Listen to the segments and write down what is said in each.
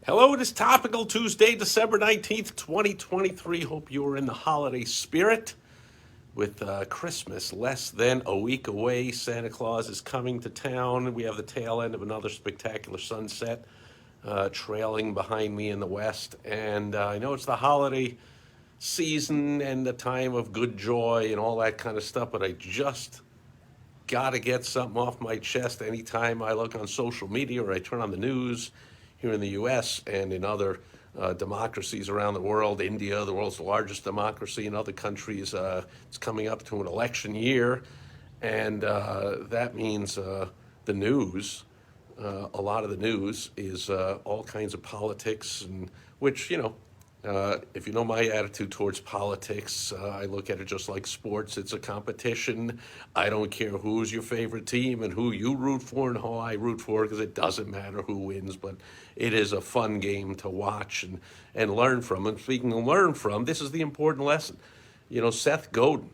Hello, it is Topical Tuesday, December 19th, 2023. Hope you are in the holiday spirit. With Christmas less than a week away, Santa Claus is coming to town. We have the tail end of another spectacular sunset trailing behind me in the west. And I know it's the holiday season and the time of good joy and all that kind of stuff, but I just got to get something off my chest anytime I look on social media or I turn on the news here in the US and in other democracies around the world. India, the world's largest democracy, in other countries, it's coming up to an election year. And that means the news, a lot of the news is all kinds of politics, and which, if you know my attitude towards politics, I look at it just like sports. It's a competition. I don't care who's your favorite team and who you root for and how I root for, because it doesn't matter who wins, but it is a fun game to watch and learn from. And speaking of learn from, this is the important lesson. Seth Godin,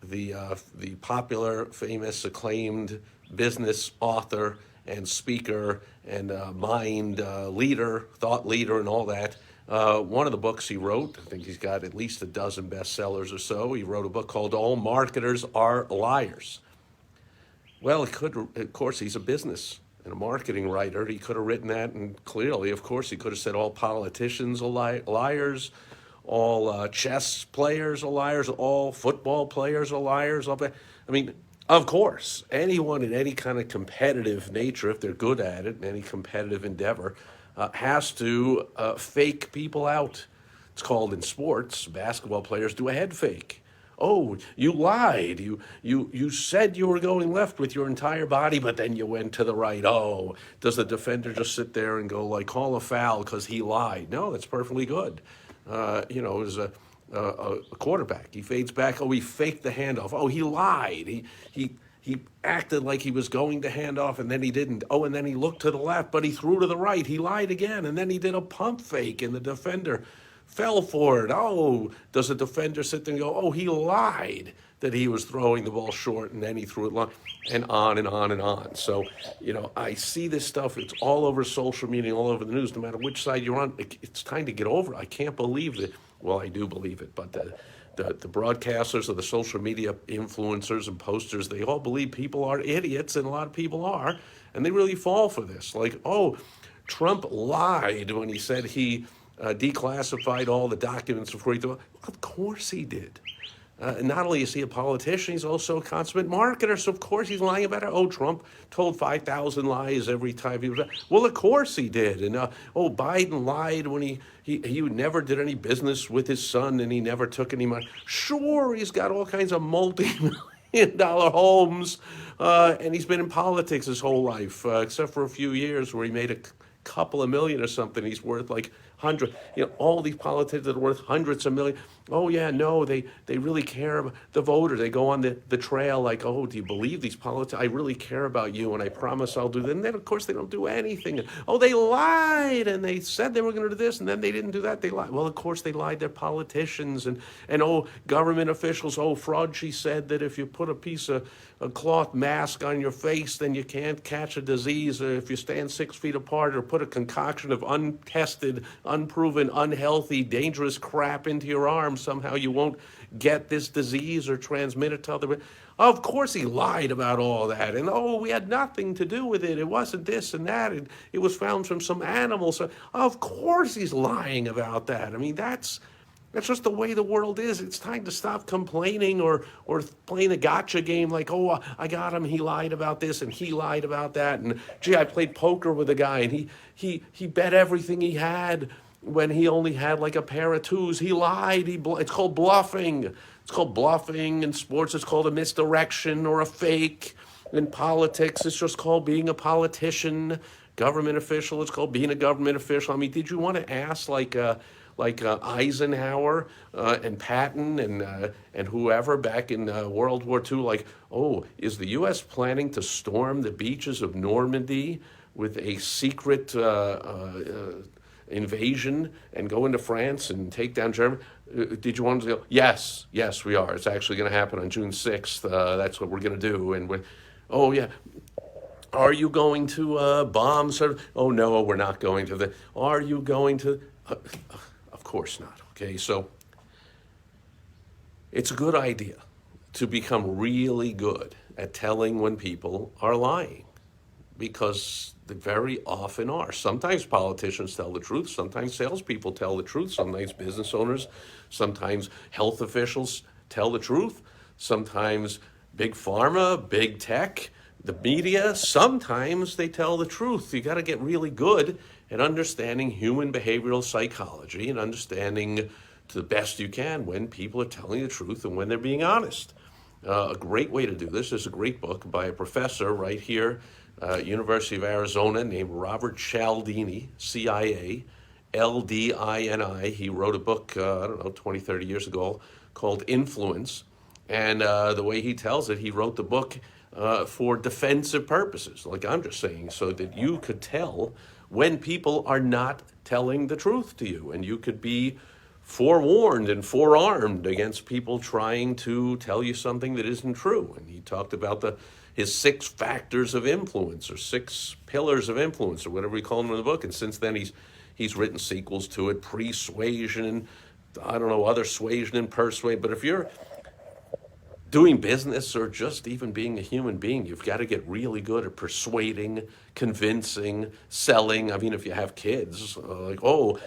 the popular, famous, acclaimed business author and speaker and mind leader, thought leader, and all that. One of the books he wrote, I think he's got at least a dozen bestsellers or so. He wrote a book called All Marketers Are Liars. Well, of course, he's a business and a marketing writer. He could have written that, and clearly, of course, he could have said all politicians are liars, all chess players are liars, all football players are liars. I mean, of course, anyone in any kind of competitive nature, if they're good at it, in any competitive endeavor, has to fake people out. It's called in sports, basketball players do a head fake. Oh, you lied. You said you were going left with your entire body, but then you went to the right. Oh, does the defender just sit there and go like, call a foul because he lied? No, that's perfectly good. As a quarterback, he fades back. Oh, he faked the handoff. Oh, he lied. He acted like he was going to hand off, and then he didn't. Oh, and then he looked to the left, but he threw to the right. He lied again, and then he did a pump fake, and the defender fell for it. Oh, does the defender sit there and go, oh, he lied that he was throwing the ball short, and then he threw it long, and on and on and on. So, I see this stuff. It's all over social media, all over the news, no matter which side you're on. It's time to get over it. I can't believe that. Well, I do believe it, but the broadcasters or the social media influencers and posters, they all believe people are idiots, and a lot of people are, and they really fall for this. Like, oh, Trump lied when he said he declassified all the documents before he did. Of course he did. And not only is he a politician, he's also a consummate marketer. So of course he's lying about it. Oh, Trump told 5,000 lies every time he was. Well, of course he did. And Biden lied when he never did any business with his son, and he never took any money. Sure, he's got all kinds of multi-million-dollar homes, and he's been in politics his whole life, except for a few years where he made a couple of million or something. He's worth like hundred. All these politicians that are worth hundreds of millions. Oh yeah, no, they really care about the voter. They go on the trail like, oh, do you believe these politicians? I really care about you, and I promise I'll do that. And then of course they don't do anything. Oh, they lied, and they said they were going to do this, and then they didn't do that. They lied. Well, of course they lied. They're politicians, and government officials. Oh, Fauci said that if you put a piece of a cloth mask on your face, then you can't catch a disease. Or if you stand 6 feet apart, or put a concoction of untested, unproven, unhealthy, dangerous crap into your arm, somehow you won't get this disease or transmit it to other. Of course he lied about all that. And we had nothing to do with it. It wasn't this and that. It was found from some animal. So of course he's lying about that. I mean, that's just the way the world is. It's time to stop complaining or playing a gotcha game like, oh, I got him, he lied about this, and he lied about that. And gee, I played poker with a guy, and he bet everything he had when he only had like a pair of twos. He lied. It's called bluffing. It's called bluffing. In sports, it's called a misdirection or a fake. In politics, it's just called being a politician. Government official, it's called being a government official. I mean, did you want to ask like Eisenhower and Patton and whoever back in World War II, like, oh, is the U.S. planning to storm the beaches of Normandy with a secret invasion and go into France and take down Germany? Did you want to go? Yes, we are. It's actually going to happen on June 6th. That's what we're going to do. And oh, yeah. Are you going to bomb? Oh no, we're not going to the. Are you going to? Of course not. Okay, so it's a good idea to become really good at telling when people are lying, because they very often are. Sometimes politicians tell the truth, sometimes salespeople tell the truth, sometimes business owners, sometimes health officials tell the truth, sometimes big pharma, big tech, the media, sometimes they tell the truth. You got to get really good at understanding human behavioral psychology and understanding to the best you can when people are telling the truth and when they're being honest. A great way to do this is a great book by a professor right here, University of Arizona, named Robert Cialdini, Cialdini. He wrote a book, I don't know, 20, 30 years ago called Influence. And the way he tells it, he wrote the book for defensive purposes, like I'm just saying, so that you could tell when people are not telling the truth to you, and you could be forewarned and forearmed against people trying to tell you something that isn't true. And he talked about his 6 factors of influence, or 6 pillars of influence, or whatever he called them in the book. And since then, he's written sequels to it, persuasion, I don't know, other suasion and persuade. But if you're doing business or just even being a human being, you've got to get really good at persuading, convincing, selling. I mean, if you have kids, what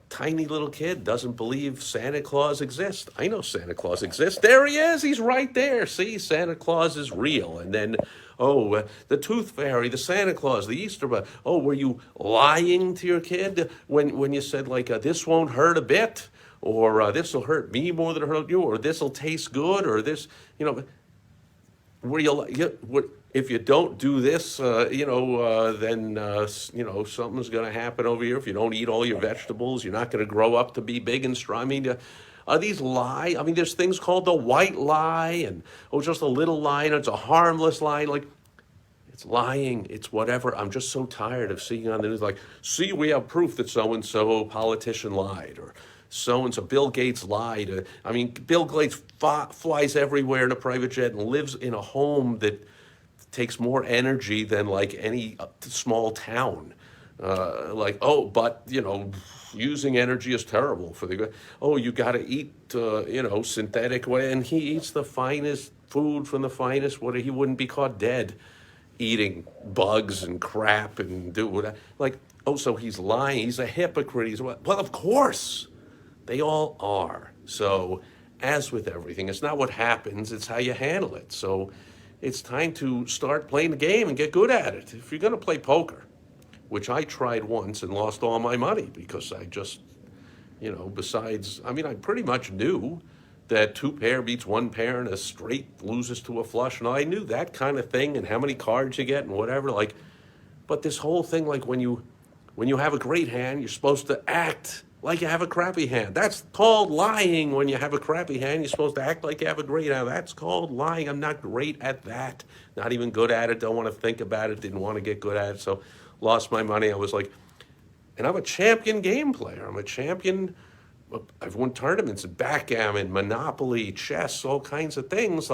tiny little kid doesn't believe Santa Claus exists? I know Santa Claus exists. There he is. He's right there. See, Santa Claus is real. And then, the Tooth Fairy, the Santa Claus, the Easter Bunny. Oh, were you lying to your kid when you said, this won't hurt a bit? Or this will hurt me more than it hurt you, or this will taste good, or this, if you don't do this, then something's going to happen over here. If you don't eat all your vegetables, you're not going to grow up to be big and strong. I mean, are these lie? I mean, there's things called the white lie, and just a little lie, and it's a harmless lie, it's lying, it's whatever. I'm just so tired of seeing on the news, see, we have proof that so-and-so politician lied, or so-and-so, Bill Gates lied. Bill Gates flies everywhere in a private jet and lives in a home that takes more energy than any small town. Using energy is terrible for the. You got to eat, synthetic way, and he eats the finest food from the finest. He wouldn't be caught dead eating bugs and crap and do what? So he's lying. He's a hypocrite. He's what? Well, of course. They all are. So, as with everything, it's not what happens, it's how you handle it. So, it's time to start playing the game and get good at it. If you're going to play poker, which I tried once and lost all my money because I just, I pretty much knew that 2 pair beats 1 pair and a straight loses to a flush. And I knew that kind of thing and how many cards you get and whatever. But this whole thing, when you have a great hand, you're supposed to act like you have a crappy hand. That's called lying. When you have a crappy hand, you're supposed to act like you have a great hand. That's called lying. I'm not great at that. Not even good at it. Don't want to think about it. Didn't want to get good at it. So lost my money. I was and I'm a champion game player. I'm a champion. I've won tournaments in backgammon, Monopoly, chess, all kinds of things.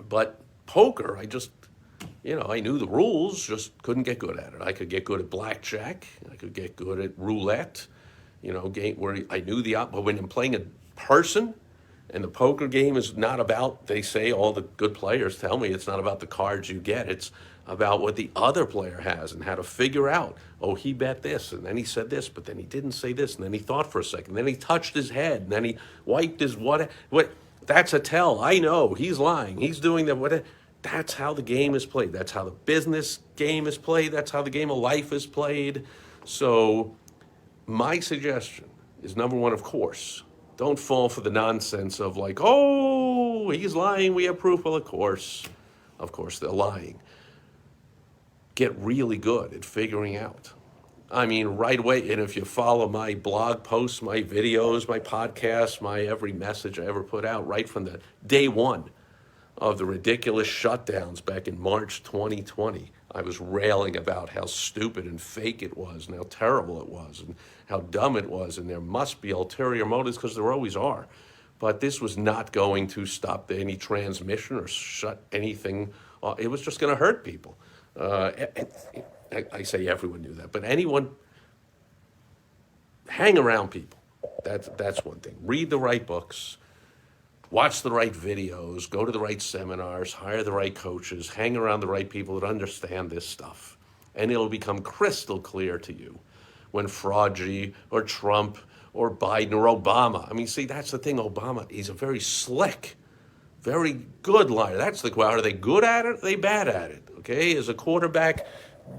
But poker, I just, I knew the rules, just couldn't get good at it. I could get good at blackjack. I could get good at roulette. Game where I knew but when I'm playing a person, and the poker game is not about, they say, all the good players tell me, it's not about the cards you get. It's about what the other player has and how to figure out, he bet this, and then he said this, but then he didn't say this, and then he thought for a second, then he touched his head, and then he wiped his what? That's a tell. I know, he's lying. He's doing that. What? That's how the game is played. That's how the business game is played. That's how the game of life is played. So my suggestion is, number one, of course, don't fall for the nonsense of he's lying, we have proof. Well, of course they're lying. Get really good at figuring out. Right away, and if you follow my blog posts, my videos, my podcasts, my every message I ever put out, right from the day one of the ridiculous shutdowns back in March 2020, I was railing about how stupid and fake it was and how terrible it was and how dumb it was, and there must be ulterior motives, because there always are. But this was not going to stop any transmission or shut anything It was just going to hurt people. I say everyone knew that, but anyone hang around people. That's one thing. Read the right books, watch the right videos, go to the right seminars, hire the right coaches, hang around the right people that understand this stuff. And it'll become crystal clear to you when Fauci or Trump or Biden or Obama. I mean, see, that's the thing. Obama, he's a very slick, very good liar. That's the question. Are they good at it? Or are they bad at it? Okay, is a quarterback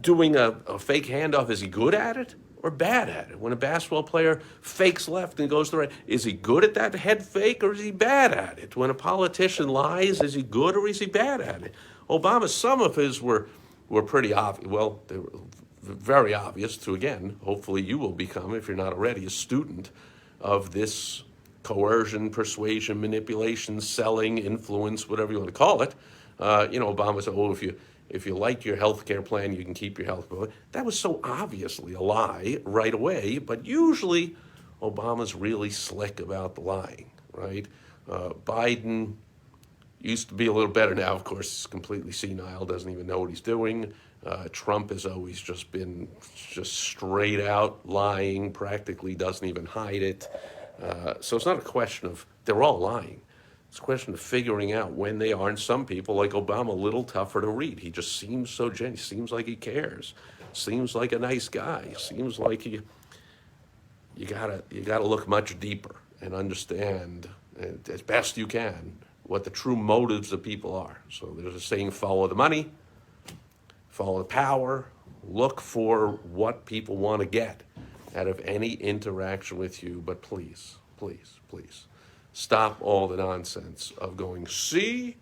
doing a fake handoff, is he good at it or bad at it? When a basketball player fakes left and goes to the right, is he good at that head fake or is he bad at it? When a politician lies, is he good or is he bad at it? Obama, some of his were pretty obvious. Well, they were very obvious to, again, hopefully you will become, if you're not already, a student of this coercion, persuasion, manipulation, selling, influence, whatever you want to call it. Obama said, oh, if you like your health care plan, you can keep your health plan. That was so obviously a lie right away, but usually Obama's really slick about the lying, right? Biden used to be a little better. Now, of course, he's completely senile, doesn't even know what he's doing. Trump has always just been straight out lying, practically doesn't even hide it. So it's not a question of, they're all lying. It's a question of figuring out when they are. And some people, like Obama, a little tougher to read. He just seems so genuine. Seems like he cares. Seems like a nice guy. Seems like you gotta look much deeper and understand as best you can what the true motives of people are. So there's a saying: follow the money, follow the power, look for what people want to get out of any interaction with you. But please, please, please, stop all the nonsense of going, see,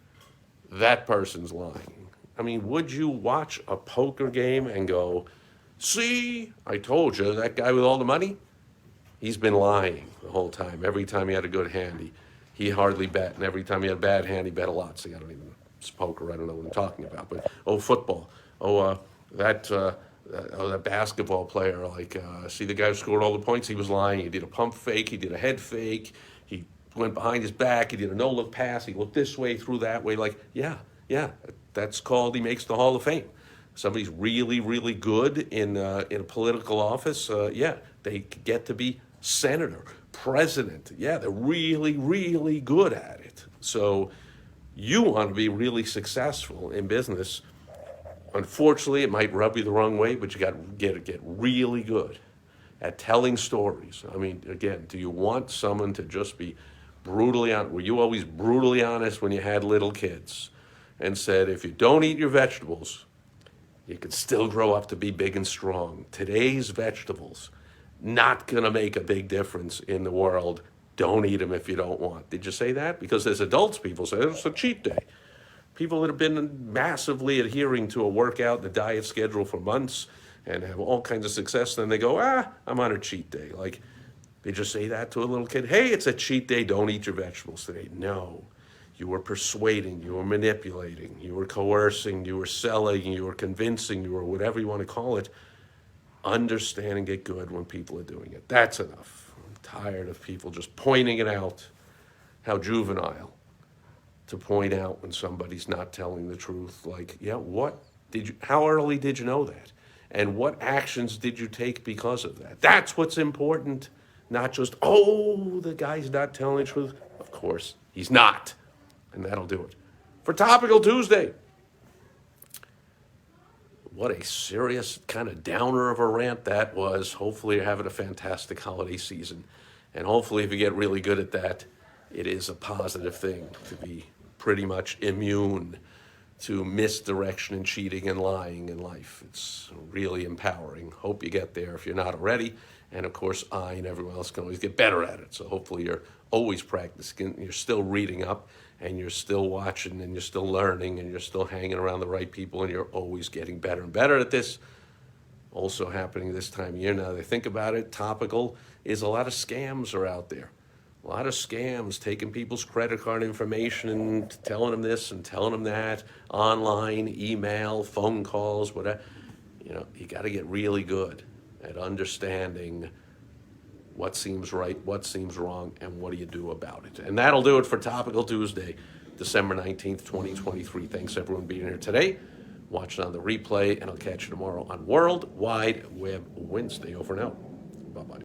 that person's lying. I mean, would you watch a poker game and go, see, I told you, that guy with all the money, he's been lying the whole time. Every time he had a good hand, he hardly bet. And every time he had a bad hand, he bet a lot. See, I don't even, it's poker, I don't know what I'm talking about. But, football. That basketball player, see the guy who scored all the points, he was lying. He did a pump fake, he did a head fake, he went behind his back, he did a no-look pass, he looked this way, through that way, yeah, that's called, he makes the Hall of Fame. Somebody's really, really good in a political office, they get to be senator, president, they're really, really good at it. So you want to be really successful in business. Unfortunately, it might rub you the wrong way, but you got to get really good at telling stories. I mean, again, do you want someone to just be brutally honest? Were you always brutally honest when you had little kids and said, if you don't eat your vegetables, you can still grow up to be big and strong? Today's vegetables, not going to make a big difference in the world. Don't eat them if you don't want. Did you say that? Because as adults, people say, it's a cheat day. People that have been massively adhering to a workout and a diet schedule for months and have all kinds of success, then they go, I'm on a cheat day. Like, they just say that to a little kid, hey, it's a cheat day, don't eat your vegetables today. No, you were persuading, you were manipulating, you were coercing, you were selling, you were convincing, you were whatever you want to call it. Understand and get good when people are doing it. That's enough. I'm tired of people just pointing it out, how juvenile to point out when somebody's not telling the truth. Like, how early did you know that? And what actions did you take because of that? That's what's important, not just, the guy's not telling the truth. Of course, he's not. And that'll do it. For Topical Tuesday, what a serious kind of downer of a rant that was. Hopefully you're having a fantastic holiday season. And hopefully if you get really good at that, it is a positive thing to be pretty much immune to misdirection and cheating and lying in life. It's really empowering. Hope you get there if you're not already. And of course, I and everyone else can always get better at it. So hopefully you're always practicing, you're still reading up, and you're still watching, and you're still learning, and you're still hanging around the right people, and you're always getting better and better at this. Also happening this time of year, now that I think about it, topical is a lot of scams are out there. A lot of scams, taking people's credit card information and telling them this and telling them that, online, email, phone calls, whatever. You got to get really good at understanding what seems right, what seems wrong, and what do you do about it. And that'll do it for Topical Tuesday. December 19th, 2023. Thanks, everyone, being here today. Watch it on the replay, and I'll catch you tomorrow on World Wide Web Wednesday. Over and out. Bye-bye.